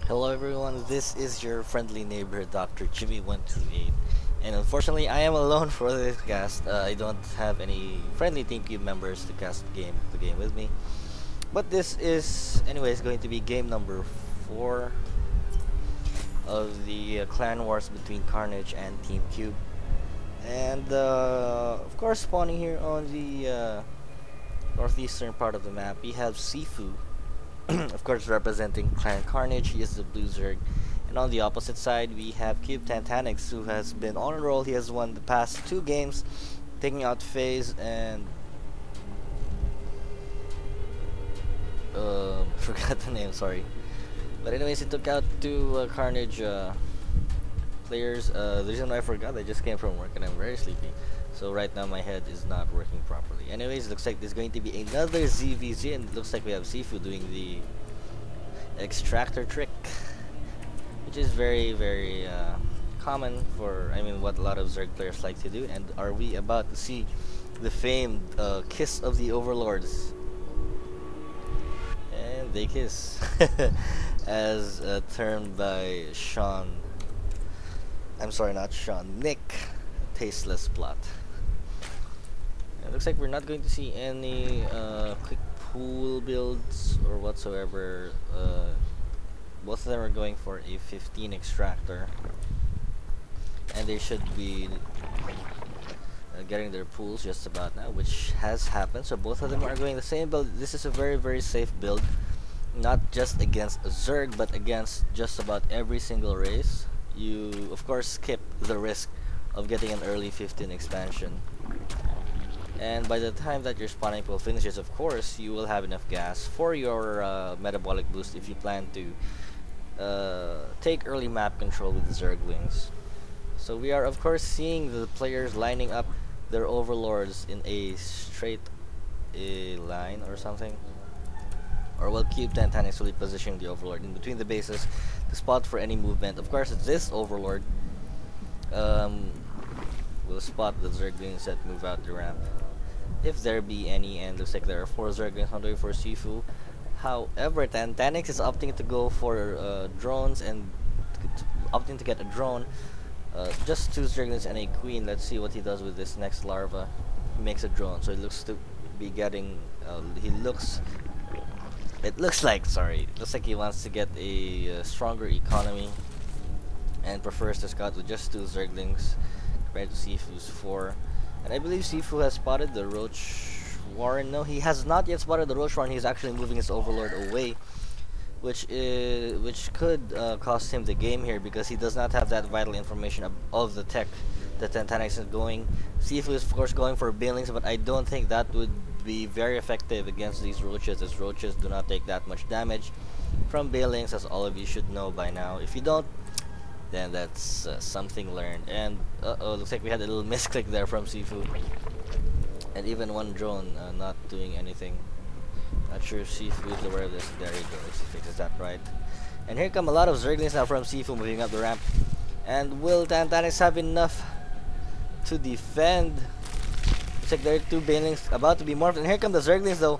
Hello everyone, this is your friendly neighbor Dr. Jimmy128, and unfortunately I am alone for this cast. I don't have any friendly Team Cube members to cast the game with me. But this is anyways going to be game number 4 of the clan wars between Carnage and Team Cube. And of course, spawning here on the northeastern part of the map, we have SiFu. Of course, representing Clan Carnage. He is the blue Zerg. And on the opposite side, we have CubeTantanix, who has been on a roll. He has won the past 2 games, taking out FaZe and forgot the name, sorry. But anyways, he took out 2 Carnage players. The reason why I forgot, I just came from work and I'm very sleepy. So right now my head is not working properly. Anyways, looks like there's going to be another ZVZ, and it looks like we have SiFu doing the extractor trick, which is very common for, what a lot of Zerg players like to do. And are we about to see the famed kiss of the overlords? And they kiss, as termed by Sean. I'm sorry, not Sean. Nick. Tasteless plot. It looks like we're not going to see any quick pool builds or whatsoever. Both of them are going for a 15 extractor, and they should be getting their pools just about now, which has happened. So both of them are going the same build. This is a very safe build, not just against a Zerg, but against just about every single race. You of course skip the risk of getting an early 15 expansion, and by the time that your spawning pool finishes, of course you will have enough gas for your metabolic boost if you plan to take early map control with the Zerglings. So we are of course seeing the players lining up their overlords in a straight line or something, or will CubeTantanix will be positioning the overlord in between the bases to spot for any movement. Of course, this overlord will spot the Zerglings that move out the ramp, if there be any, and looks like there are 4 Zerglings on the way for SiFu. However, Tantanix is opting to go for drones and opting to get a drone. Just 2 Zerglings and a queen. Let's see what he does with this next larva. He makes a drone, so it looks to be getting. It looks like he wants to get a stronger economy, and prefers to scout with just 2 Zerglings compared to SiFu's 4. And I believe SiFu has spotted the Roach Warren. No, he has not yet spotted the Roach Warren. He's actually moving his overlord away, which could cost him the game here, because he does not have that vital information of the tech that Tantanix is going. SiFu is of course going for Banelings, but I don't think that would be very effective against these Roaches, as Roaches do not take that much damage from Banelings, as all of you should know by now. If you don't, then that's something learned. And looks like we had a little misclick there from SiFu, and even 1 drone not doing anything. Not sure if SiFu is aware of this. There he goes, he fixes that right. And here come a lot of Zerglings now from SiFu moving up the ramp. And will Tantanix have enough to defend? Looks like there are 2 Banelings about to be morphed, and here come the Zerglings though.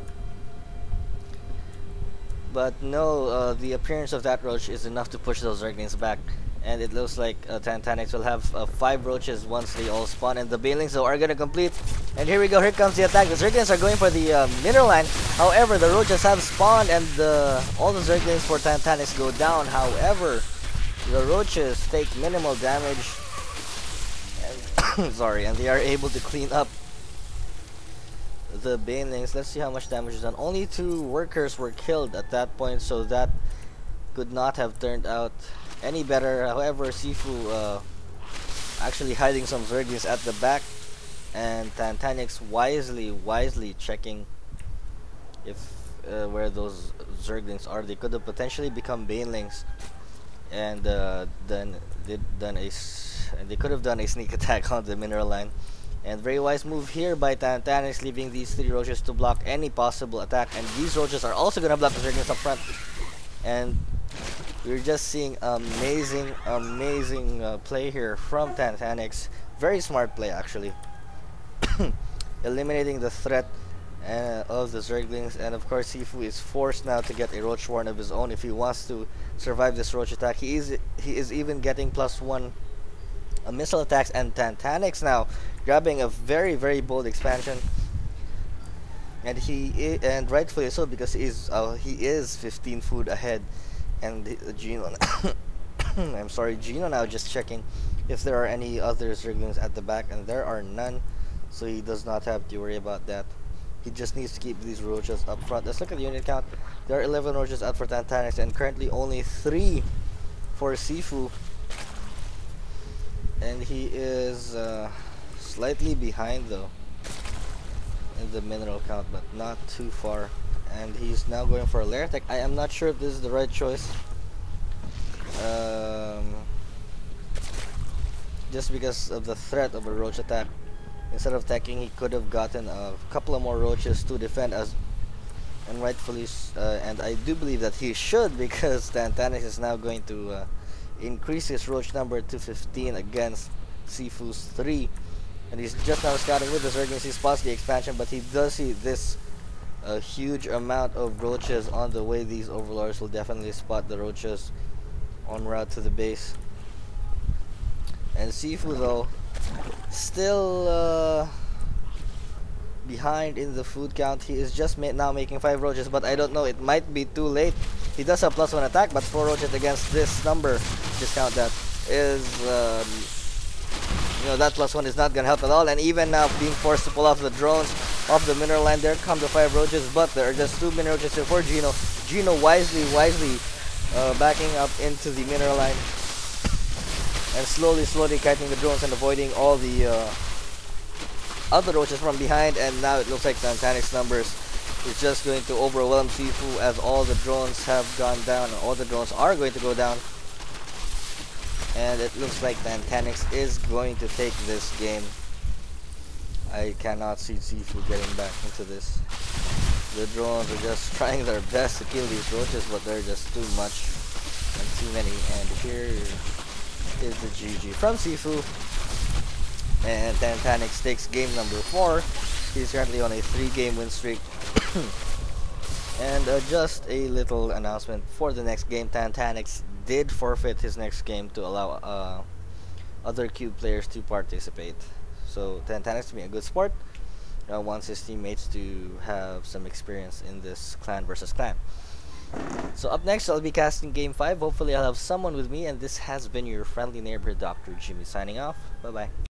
But no, the appearance of that Roach is enough to push those Zerglings back. And it looks like Tantanix will have 5 Roaches once they all spawn, and the Banelings though are gonna complete. And here we go, here comes the attack. The Zerglings are going for the mineral line. However, the Roaches have spawned, and all the Zerglings for Tantanix go down. However, the Roaches take minimal damage, and sorry, and they are able to clean up the Banelings. Let's see how much damage is done. Only 2 workers were killed at that point, so that could not have turned out any better. However, SiFu actually hiding some Zerglings at the back, and Tantanix wisely checking if where those Zerglings are. They could have potentially become Banelings, and they could have done a sneak attack on the mineral line. And very wise move here by Tantanix, leaving these 3 Roaches to block any possible attack. And these Roaches are also gonna block the Zerglings up front. And we're just seeing amazing play here from Tantanix. Very smart play actually. Eliminating the threat of the Zerglings, and of course SiFu is forced now to get a Roach Warren of his own if he wants to survive this Roach attack. He is even getting +1 missile attacks, and Tantanix now grabbing a very bold expansion, and and rightfully so, because he is 15 food ahead, and Gino I'm sorry, Gino now just checking if there are any other Zerglings at the back, and there are none, so he does not have to worry about that. He just needs to keep these roaches up front. Let's look at the unit count. There are 11 roaches out for Tantanix, and currently only 3 for SiFu. And he is slightly behind though in the mineral count, but not too far. And he's now going for a lair attack. I am not sure if this is the right choice. Just because of the threat of a roach attack. Instead of attacking, he could have gotten a couple of more roaches to defend us, and rightfully, and I do believe that he should, because Tantanix is now going to increase his roach number to 15 against SiFu's 3, and he's just now scouting with the Zerglings. He spots the expansion, but he does see this huge amount of roaches on the way. These overlords will definitely spot the roaches en route to the base. And SiFu though, still behind in the food count. He is just now making 5 roaches, but I don't know, it might be too late. He does have +1 attack, but 4 roaches against this number discount, that is that +1 is not gonna help at all. And even now being forced to pull off the drones off the mineral line, there come the 5 roaches, but there are just 2 mineral roaches here for Gino. Gino wisely backing up into the mineral line, and slowly kiting the drones and avoiding all the other roaches from behind. And now it looks like Tantanix numbers is just going to overwhelm SiFu, as all the drones have gone down, and all the drones are going to go down. And it looks like Tantanix is going to take this game. I cannot see SiFu getting back into this. The drones are just trying their best to kill these roaches, but they're just too much and too many. And here is the GG from SiFu, and Tantanix takes game number 4. He's currently on a 3-game win streak. And just a little announcement for the next game: Tantanix did forfeit his next game to allow other Cube players to participate. So Tantanix, being a good sport, wants his teammates to have some experience in this clan versus clan. So up next, I'll be casting game 5. Hopefully I'll have someone with me, and this has been your friendly neighborhood Dr. Jimmy signing off. Bye bye.